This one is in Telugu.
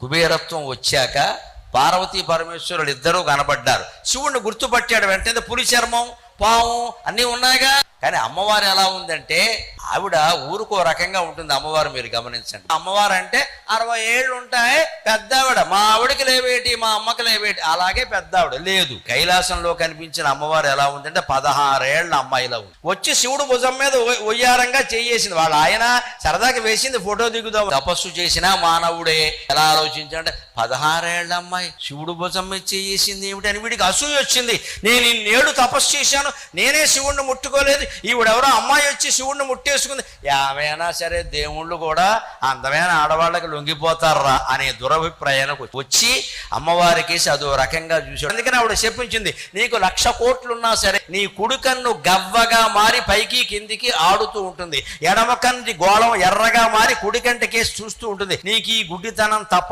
కుబేరత్వం వచ్చాక పార్వతీ పరమేశ్వరులు ఇద్దరూ కనబడ్డారు. శివుణ్ణి గుర్తుపట్టాడు. వెంటనే పులి చర్మం, పాము అన్నీ ఉన్నాయిగా. కానీ అమ్మవారు ఎలా ఉందంటే ఆవిడ ఊరుకో రకంగా ఉంటుంది. అమ్మవారు మీరు గమనించండి. అమ్మవారు అంటే 60 ఏళ్ళు ఉంటాయి పెద్ద ఆవిడ. మా ఆవిడకి లేవేటి, మా అమ్మకి లేవేటి, అలాగే పెద్ద ఆవిడ లేదు. కైలాసంలో కనిపించిన అమ్మవారు ఎలా ఉందంటే 16 ఏళ్ల అమ్మాయిలా ఉంది. వచ్చి శివుడు భుజం మీద ఒయ్యారంగా చేయేసింది. వాళ్ళు ఆయన సరదాకి వేసింది ఫోటో దిగుదాం. తపస్సు చేసినా మానవుడే. ఎలా ఆలోచించంటే 16 ఏళ్ల అమ్మాయి శివుడు భుజం మీద చేయేసింది ఏమిటని వీడికి అసూయ వచ్చింది. నేను ఇన్నేళ్ళు తపస్సు చేశాను, నేనే శివుణ్ణి ముట్టుకోలేదు, ఈవిడెవరో అమ్మాయి వచ్చి శివుణ్ణి ముట్టేసుకుంది. ఏమైనా సరే దేవుళ్ళు కూడా అందమైన ఆడవాళ్ళకి లొంగిపోతారా అనే దురభిప్రాయానికి వచ్చి అమ్మవారికి అదో రకంగా చూశాడు. అందుకని ఆవిడ చెప్పించింది, నీకు 1,00,000 కోట్లున్నా సరే నీ కుడికన్ను గవ్వగా మారి పైకి కిందికి ఆడుతూ ఉంటుంది, ఎడమ కన్ను గోళం ఎర్రగా మారి కుడికంటి కేసి చూస్తూ ఉంటుంది. నీకు ఈ గుడ్డితనం తప్ప